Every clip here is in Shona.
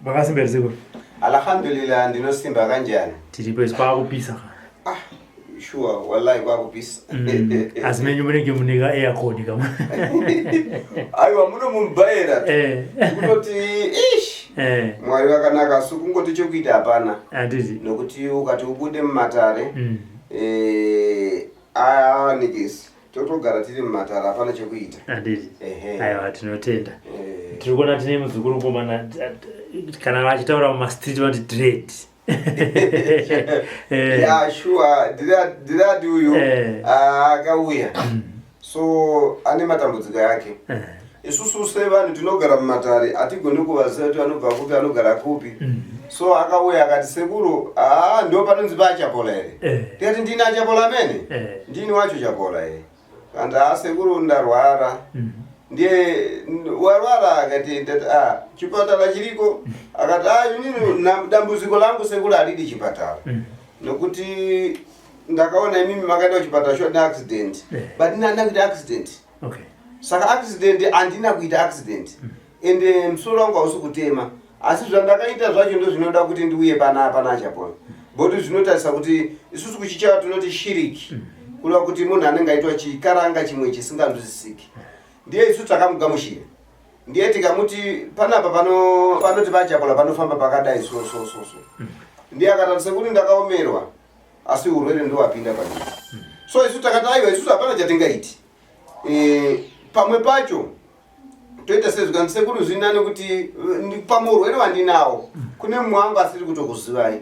Bakasimberziko. Alhamdulillah ndinosimba kanjani. Tiripo isikupisa. Sure, wallahi kwakupisa. Asimenyu munenge munika aircon kama. Aiwa muno mumbaira. Kunoti ish. Mwari wakanaka sukungoti chokuita hapana. Anditi. Nokuti ukati ubude mumatare. Nigis. Totogara tiri mumatare hapana chokuita. Anditi. Aiwa tinotenda. Tirikuona tine muzukuru komana kana vachitaura mumastreet vati dread. Yeah, sure. Did I do you? Akauya. So ane matambudziko yake. Isusu sevanhu tinogara mumatare atigoni kuvaziva kuti anobva kupi anogara kupi. So akauya akati sekuru, ndo panonzi pachapola here. Tikati ndini achapola mene? Ndini wacho chapola here. Kanda sekuru ndarwara. Ndiye warwara akati chipatara chiriko akati inini dambudziko langu sekuru alidi chipatara. Nokuti ndakaona imimi makaenda kuchipatara shona accident. But ndina kuita accident. Okay. Saka accident andina kuita accident. Ende msoro wangu hausi kutema. Asi zvandakaita zvacho ndo zvinoda kuti ndiuye pana achapola. Bodi zvinotarisa kuti isusu kuchichawa tunoti shiriki. Kuda kuti munhu anenge aitwa chikaranga chimwe chisinganzwisisiki. Ndiye isu takamugamushira. Ndiye tikamuti panapa panoti pachapola panofamba pakadai so. Ndiye akatarisa kuti ndakaomerwa asi urwere ndo wapinda panyika. So isu takataiwa isu hapana chatingaiti. Pamwe pacho toita sezvikanise kuti zvinane kuti pamurwere wandinawo kune mwangu asiri kutokuzivai.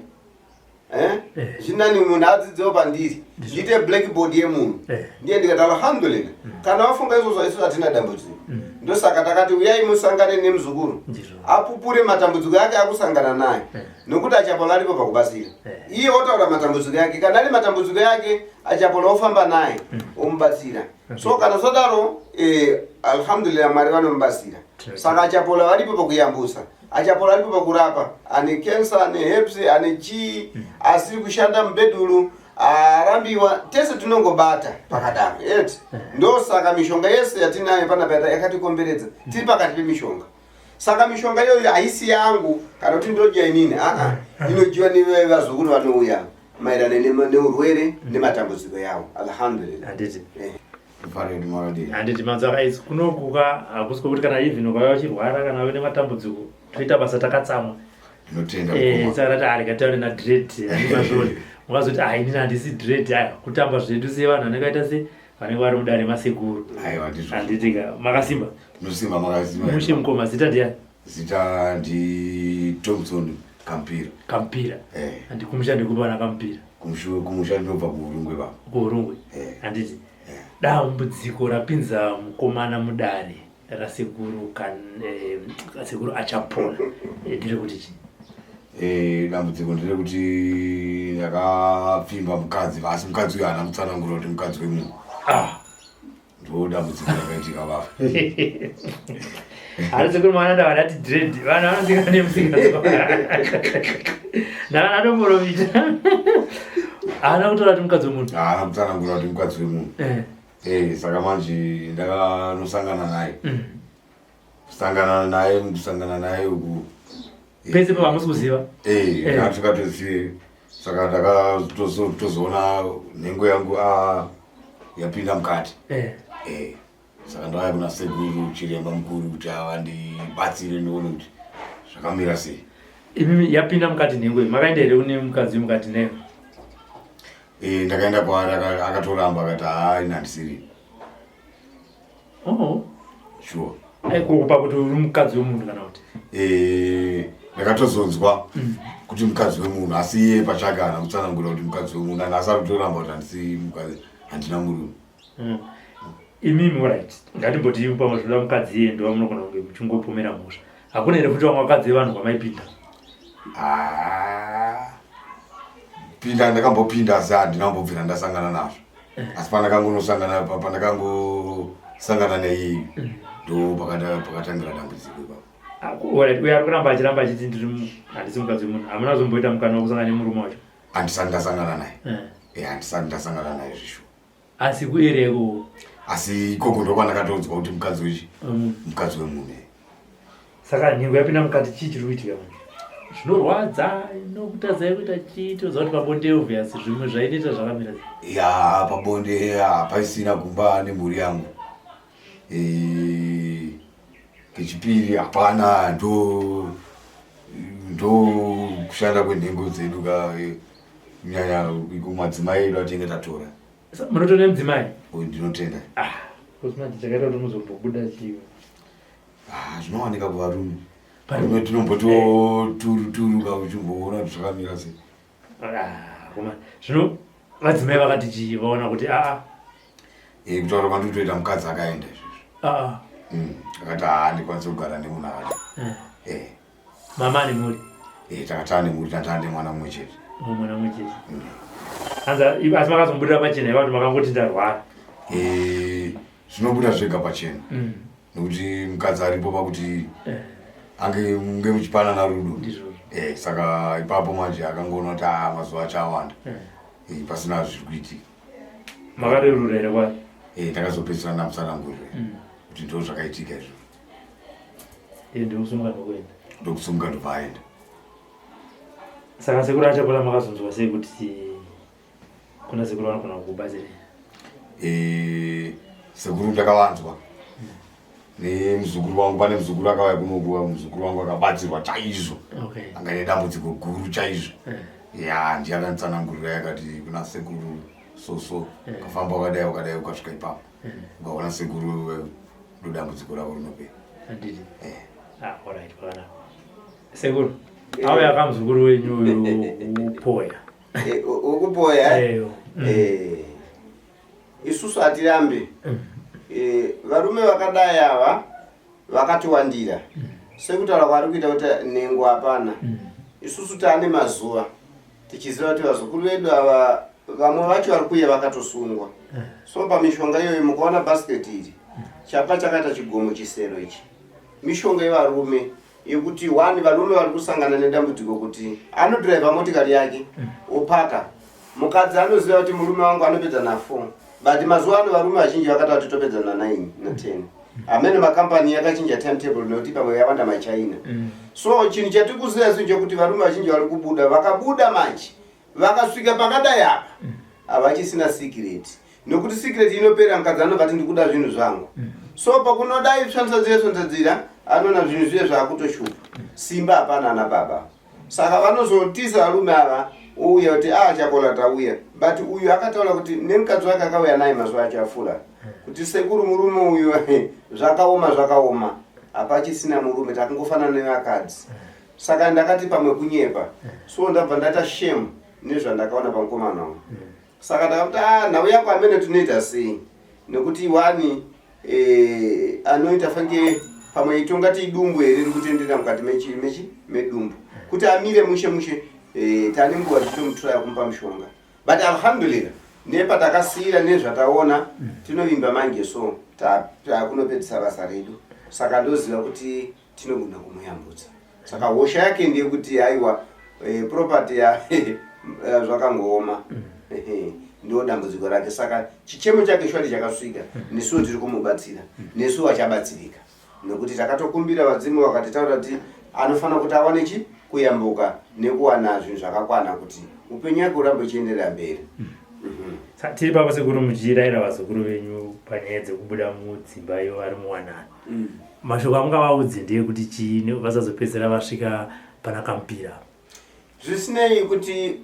Zvinani munhu adzidzewo pandiri ndiite blackboard yemunhu. Ndiye ndikati alhamdulillah kana wafunga izvozvo isu hatina dambudziko. Ndosaka takati uyai musangane nemuzukuru apupure matambudziko yake akusangana naye nokuti achapola aripo pakubatsira. Iye otaura matambudziko yake, kana ari matambudziko yake achapola ofamba naye omubatsira. So kana zvodaro alhamdulillah Mwari vanomubatsira. Saka achapola varipo pakuyambusa. Achapola aripo pakurapa, ane cancer, ane herpes, ane chii, asiri kushanda mubedhuru, arambiwa, tese tinongobata pakadaro. Ndo saka mishonga yese yatinayo panapa yakatikomberedza, tiri pakati pemishonga. Saka mishonga iyoyo haisi yangu kana kuti ndodya inini, inodyiwa nevazukuru vanouya maererano neurwere nematambudziko yawo. Alhamdulillah. Handiti manzvaka izvi kunokuka hakusiko kuti kana even ukauya uchirwara kana uine matambudziko toita basa takatsamwa. Saka tati harikataure nadread handimazvoni. Ungazoti inini handisi dread kutamba zvedu sevanhu vanenge vaita se vanenge vari mudare masekuru. Handitika makasimba. Nosimba makasimba. Mushe mukoma zita ndiani? Zita ndi Thompson Kampira. Kampira. Handikumusha ndikubana Kampira. Kumusha ndinobva kuHurungwe baba. KuHurungwe. Handiti. Dambudziko rapinza mukomana mudare rasekuru sekuru achapola ndiri kuti chi dambudziko ndiri kuti yakapfimba mukadzi asi mukadzi uyu haana mutsanangura kuti mukadzi wemunhu ndo dambudziko rakaitika baba. Hari sekuru mwana ndavadati dread vanhu vanonzika nemusingazi ndakana anomborovita haana kutaura kuti mukadzi wemunhu haana mutsanangura kuti mukadzi wemunhu. Saka manje ndakanosangana naye. Kusangana naye uku. Pese pa hamusi kuziva? Hatikatozive. Saka ndakatozoona nhengo yangu yapinda mukati. Saka ndauya kuna sekuru chiremba mukuru kuti vandibatsire ndione kuti zvakamira sei. Imimi yapinda mukati nhengo iyi makaenda here kune mukadzi mukati naye? Ndakaenda kwaari akatoramba akati ina handisiri. Sure. Kupa kuti uri mukadzi wemunhu kana kuti? Ndakatozonzwa kuti mukadzi wemunhu asi iye pachake haana kutsanangura kuti mukadzi wemunhu asi ari kutoramba kuti handisi mukadzi handina murume. Imimi right. Ngatimboti pamwe zvoda mukadzi iye ndo vamunogona kunge muchingopomera mhosva. Hakuna here kuti vamwe vakadzi vevanhu kwamaipinda? Pinda ndakambopinda asi handinambobvira ndasangana nazvo. Asi pandakangosangana neiyi ndo pakatangira dambudziko ipapo. Uya arikuramba achiramba achiti handisi mukadzi wemunhu. Hamuna kuzomboita mukana wekusangana nemurume wacho? Handisati ndasangana naye. Handisati ndasangana naye zvisho. Asi kuereko. Asi ikoko ndo kwandakatoudzwa kuti mukadzi wechi mukadzi wemunhu. Saka nhengo yapinda mukati chii chiri kuitika manje? Zvinorwadza inokutadzai kuita chii? Toziva kuti pabonde obvious zvimwe zvainoita zvakamira sei? Ya pabonde hapaisina kumba nemhuri yangu. Kechipiri hapana ndo kushanda kwenhengo dzedu kunyanya kumadzimai edu atinge tatora. Munotora mudzimai? Ndinotenda. Kusina chakaita kuti muzombobuda chii? Zvinowanika kuvarume. Varume tinomboturuka uchimboona kuti zvakamira sei. Zvino vadzimai vakati chii vaona kuti kutaura kwandiri kutoita mukadzi akaenda izvozvo. Akati handikwanisi kugara nemunhu akati. Mama ane mhuri? Takatava nemhuri, tatava nemwana mumwe chete. Mwana mumwe chete. Asi makazombuda pachena iva kuti makangoti ndarwara? Zvinobuda zvega pachena. Nokuti mukadzi aripo pakuti ange muchipanana rudo. Saka ipapo manje akangoona kuti mazuva achawanda. Pasina zviri kuitika. Makarerura here kwayo? Takazopedzisira ndamusanangurira kuti ndo zvakaitika izvo. Ndokusunga ndokuenda? Ndokusunga ndobva aenda. Saka sekuru achakura makazonzwa sei kuti kuna sekuru vanogona kukubatsira? Sekuru ndakavanzwa. Nemuzukuru wangu, pane muzukuru akauya kunokuwa, muzukuru wangu akabatsirwa chaizvo. Anga nedambudziko guru chaizvo. Ndiye akanditsanangurira yakati kuna sekuru so kafamba wakadai ukasvika ipapo. Ukaona sekuru ndodambudziko ravo rinopera. Handiti? Alright, pakanaka. Sekuru, auya kamuzukuru wenyu upoya. Ukupoya? Isusu hatirambe. Varume vakadai ava vakatiwandira. Sekutaura kwari kuita kuti nhengo hapana. Isusu taane mazuva tichiziva kuti vazukuru vedu ava vamwe vacho vari kuuya vakatosungwa. So pamishonga iyoyo mukaona basket iri chapa chakaita chigomo chisero ichi. Mishonga yevarume yekuti varume vari kusangana nedambudziko kuti anodhiraivha motikari yake opaka. Mukadzi anoziva kuti murume wangu anopedza na 4. But mazuva ano varume vazhinji vakati vatopedza na 9 na 10. Amene makambani yakachinja timetable nokuti pamwe yawanda maChina. So chinhu chatiri kuziva isu chekuti varume vazhinji vari kubuda, vakabuda manje vakasvika pakadai apa havachisina secret. Nokuti secret inopera mukadzi anobva kuti ndikuda zvinhu zvangu. So pakunodai svanzadzira anoona zvinhu zviye zvakutoshupa. Simba hapana ana baba. Saka vanozotisa varume ava uya kuti chakola tauya. But uyu akataura kuti nemukadzi wake akauya naye mazuva achafura. Kuti sekuru murume uyu zvakaoma. Hapachisina murume takangofanana nevakadzi. Saka ndakati pamwe kunyepa. So ndabva ndaita shame nezvandakaona pamukomana wangu. Saka ndakakuti nhau yako amene tunoita sei. Nekuti wani anoita fange pamwe itongati idumbu here riri kutendera mukati medumbu. Kuti amire mushe tane nguva tichimutraya kumupa mushonga. But alhamdulillah nepatakasiyira nezvataona tinovimba manje so takunopedzisa basa redu. Saka ndoziva kuti tinogona kumuyambudza. Saka hosha yake ndeyekuti haiwa property zvakangooma. Ndo dambudziko rake. Saka chichemo chake shwari chakasvika. Nesuwo tiri kumubatsira. Nesuwo achabatsirika. Nokuti takatokumbira vadzimu vakatitaura kuti anofanira kuti awane kuyambuka nekuwana zvinhu zvakakwana kuti upenyu wake urambe uchienderera mberi. Tiri papa sekuru muchirayira vazukuru venyu panyaya dzekubuda mudzimba iyo vari muwanana. Mashoko amungavaudze ndeyekuti chii vasazopedzera vasvika pana kampira? Zvisinei kuti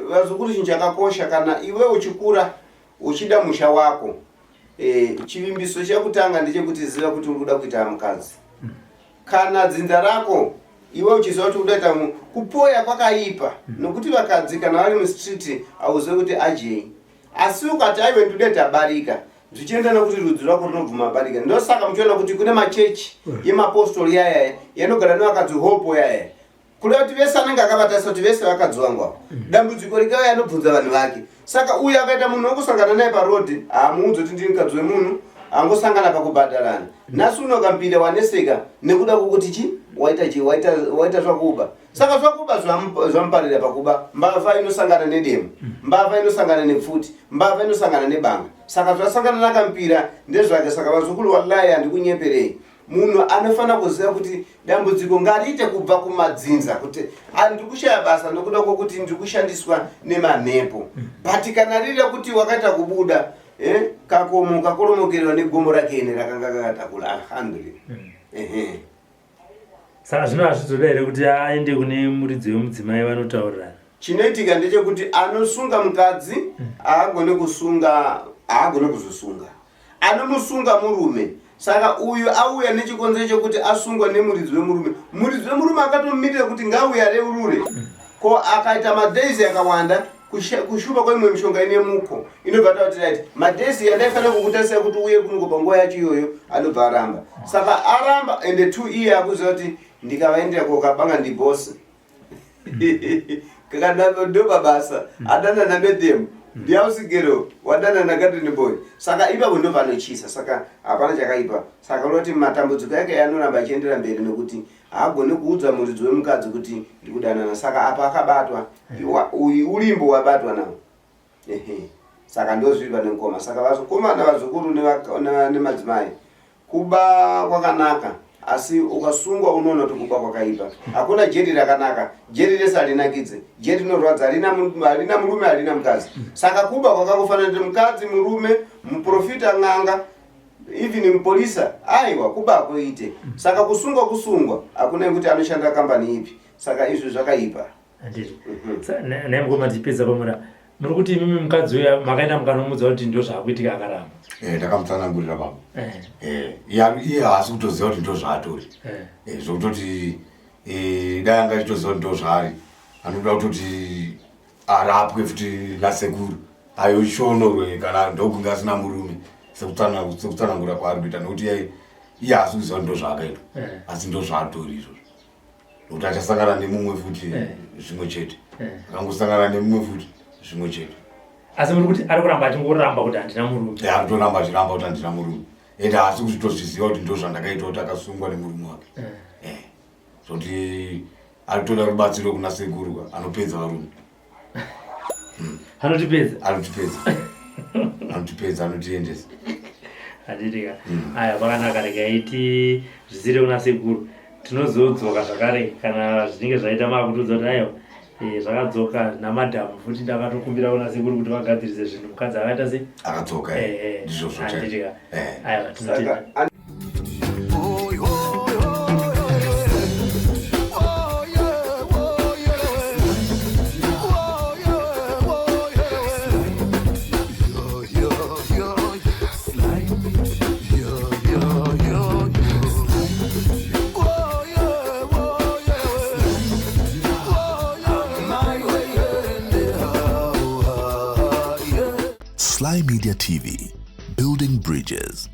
vazukuru chinhu chakakosha kana iwe uchikura uchida musha wako. Chivimbiso chekutanga ndechekuti ziva kuti uri kuda kuita mukadzi. Kana dzinza rako iwe uchiziva kuti udaita kupoya kwakaipa. Nokuti vakadzi kana vari mustreet hauzivi kuti ajei. Asi ukati aiwe ndodaita barika zvichiendana kuti rudzi rwako runobvuma barika. Ndosaka muchiona kuti kune machechi yemapostori yaya yanogara nevakadzi hopo yaya. Kuda kuti vese anenge akabatasa kuti vese vakadzi vangu avo. Dambudziko rikauya anobvunza vanhu vake. Saka uyu akaita munhu wokusangana naye parodhi hamuudzi kuti ndiri mukadzi wemunhu angosangana pakubhadharana. Nhasi unokampinda waneseka nekuda kwokuti chi waita zvakuba. Saka zvakuba zvamuparira pakuba. Mbavha inosangana nedemo, mbavha inosangana nepfuti, mbavha inosangana nebanga. Saka zvasangana nakampira ndezvake. Saka vazukuru wallahi handikunyeperei. Munhu anofana kuziva kuti dambudziko ngariite kubva kumadzinza kuti andikushaya basa nokuda kwokuti ndikushandiswa nemanhepo. But kana riri kuti wakaita kubuda kakomo kakoromokerwa negomo rake ine rakanga kakatakura alhamdulillah. Saka zvino hazvizoda here kuti aende kune muridzi wemudzimai vanotaurirana? Chinoitika ndechekuti anosunga mukadzi haagone kuzosunga, anomusunga murume. Saka uyu auya nechikonzero chekuti asungwa nemuridzi wemurume. Muridzi wemurume akatomirira kuti ngauya reurure. Ko akaita madhays akawanda kushupa kwaimwe mishonga ine muko inobva tati right madhays yandaifanira kukutasira kuti uye kuno panguva yacho iyoyo anobva aramba. Saka aramba ende 2 years akuziva kuti ndikavaendera kokabanga ndibosi kakandoba basa adana namedhemu ndiausigero wadana nagarden boy. Saka ipapo ndo panochisa. Saka hapana chakaipa. Saka unoti matambudziko yake yanoramba achiendera mberi nekuti haagone kuudza muridzi wemukadzi kuti ndikudanana. Saka apa akabatwa ulimbo wabatwa nawo. Saka ndozvipa nenkoma. Saka vazokomana vazukuru nemadzimai kuba kwakanaka. Asi ukasungwa unoona kuti kuba kwakaipa. Hakuna jeri rakanaka. Jeri rese harinakidze. Jeri rinorwadza, harina murume harina mukadzi. Saka kuba kwakafanana kuti mukadzi murume muprofita ng'anga even mupolisa aiwa kuba koite. Saka kusungwa hakuna kuti anoshanda kambani ipi. Saka izvo zvakaipa. Andiri. Nemukoma tipedza pamura. Muri kuti mimi mukadzi uya makaenda mukanomudza kuti ndo zvakuitika akaramba? Ndakamutsanangurira baba. Iye haasi kutoziva kuti ndo zvaatori. Zvokutoti dai anga achitoziva kuti ndo zvaari anoda kutoti arapwe futi nasekuru ayoshonorowe kana ndokunge asina murume sekutsanangura kwaari kuita nokuti iye haasi kuziva kuti ndo zvaakaitwa asi ndo zvaatori izvozvo nokuti achasangana nemumwe futi zvimwe chete akangosangana nemumwe futi zvimwe chete. Asi muri kuti ari kuramba achingoramba kuti handina murume? Aritoramba achiramba kuti handina murume ende haasi kuti tozviziva kuti ndo zvandakaita kuti akasungwa nemurume wake. Zvokuti aritoda rubatsiro kuna sekuru anopedza varume. Anotipedza anotiendesa. Handitika. Aya pakanaka rekaiti zvisiri kuna sekuru. Tinozodzoka zvakare kana zvinenge zvaita makutudza kuti ayo zvakadzoka namadhamu futi ndakatokumbira kuna sekuru kuti vagadzirise zvinhu mukadzi akaita sei? Akadzoka ndizvo zvote. Aya tinotenda. Sly Media TV, building bridges.